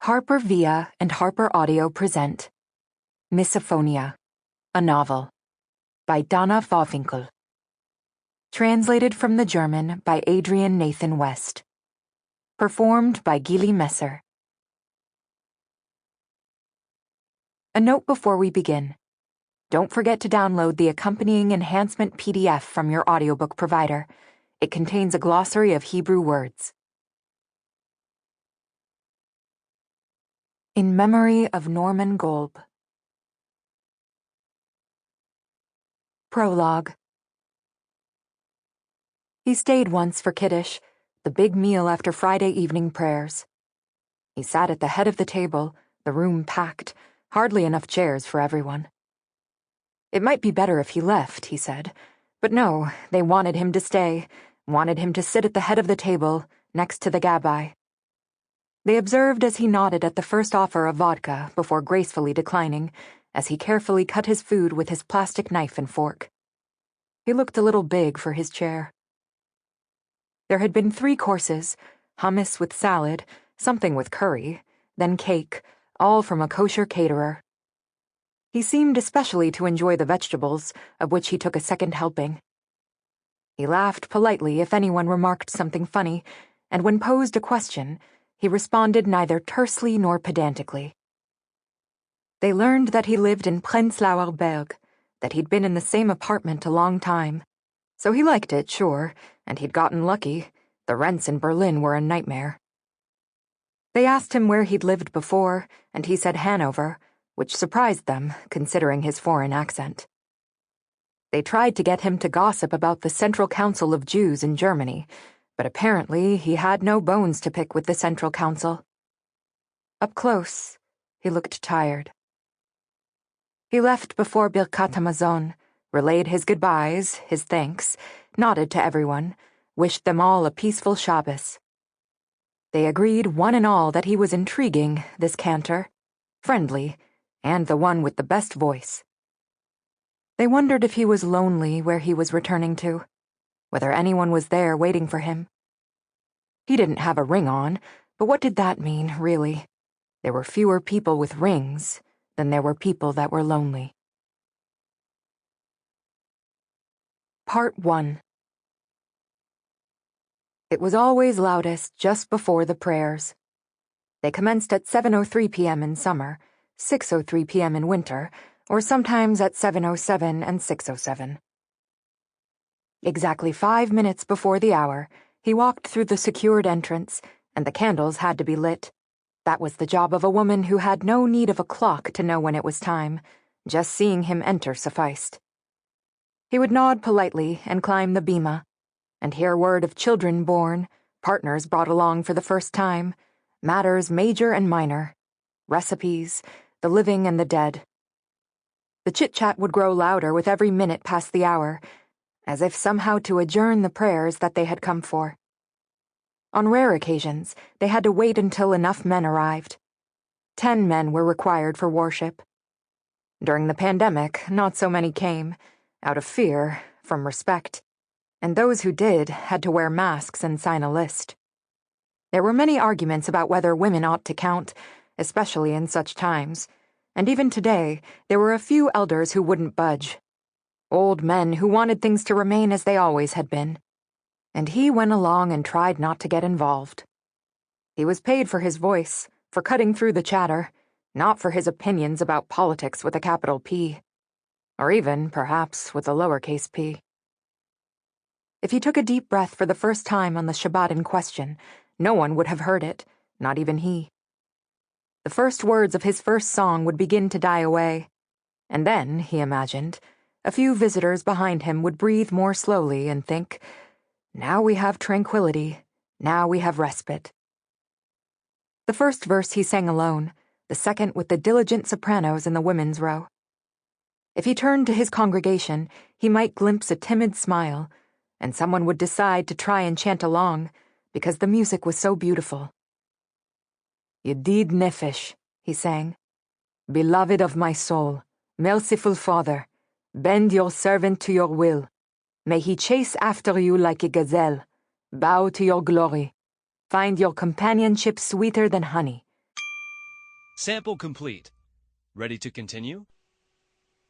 Harper Via and HarperAudio present Misophonia, a novel, by Donna Vowinckel. Translated from the German by Adrian Nathan West. Performed by Gilli Messer. A note before we begin. Don't forget to download the accompanying enhancement PDF from your audiobook provider. It contains a glossary of Hebrew words. In memory of Norman Golb. Prologue. He stayed once for Kiddush, the big meal after Friday evening prayers. He sat at the head of the table, the room packed, hardly enough chairs for everyone. It might be better if he left, he said, but no, they wanted him to stay, wanted him to sit at the head of the table, next to the gabbai. They observed as he nodded at the first offer of vodka before gracefully declining, as he carefully cut his food with his plastic knife and fork. He looked a little big for his chair. There had been 3 courses, hummus with salad, something with curry, then cake, all from a kosher caterer. He seemed especially to enjoy the vegetables, of which he took a second helping. He laughed politely if anyone remarked something funny, and when posed a question, he responded neither tersely nor pedantically. They learned that he lived in Prenzlauer Berg, that he'd been in the same apartment a long time. So he liked it, sure, and he'd gotten lucky. The rents in Berlin were a nightmare. They asked him where he'd lived before, and he said Hanover, which surprised them, considering his foreign accent. They tried to get him to gossip about the Central Council of Jews in Germany, but apparently he had no bones to pick with the Central Council. Up close, he looked tired. He left before Birkat Hamazon, relayed his goodbyes, his thanks, nodded to everyone, wished them all a peaceful Shabbos. They agreed one and all that he was intriguing, this cantor, friendly, and the one with the best voice. They wondered if he was lonely where he was returning to, whether anyone was there waiting for him. He didn't have a ring on, but what did that mean, really? There were fewer people with rings than there were people that were lonely. Part 1. It was always loudest just before the prayers. They commenced at 7:03 p.m. in summer, 6:03 p.m. in winter, or sometimes at 7:07 and 6:07. Exactly 5 minutes before the hour, he walked through the secured entrance, and the candles had to be lit. That was the job of a woman who had no need of a clock to know when it was time. Just seeing him enter sufficed. He would nod politely and climb the bima, and hear word of children born, partners brought along for the first time, matters major and minor, recipes, the living and the dead. The chit-chat would grow louder with every minute past the hour, as if somehow to adjourn the prayers that they had come for. On rare occasions, they had to wait until enough men arrived. 10 men were required for worship. During the pandemic, not so many came, out of fear, from respect, and those who did had to wear masks and sign a list. There were many arguments about whether women ought to count, especially in such times, and even today, there were a few elders who wouldn't budge. Old men who wanted things to remain as they always had been. And he went along and tried not to get involved. He was paid for his voice, for cutting through the chatter, not for his opinions about politics with a capital P. Or even, perhaps, with a lowercase p. If he took a deep breath for the first time on the Shabbat in question, no one would have heard it, not even he. The first words of his first song would begin to die away, and then, he imagined, a few visitors behind him would breathe more slowly and think, now we have tranquility, now we have respite. The first verse he sang alone, the second with the diligent sopranos in the women's row. If he turned to his congregation, he might glimpse a timid smile, and someone would decide to try and chant along, because the music was so beautiful. Yedid Nefesh, he sang. Beloved of my soul, merciful Father, bend your servant to your will. May he chase after you like a gazelle, bow to your glory, find your companionship sweeter than honey. Sample complete. Ready to continue?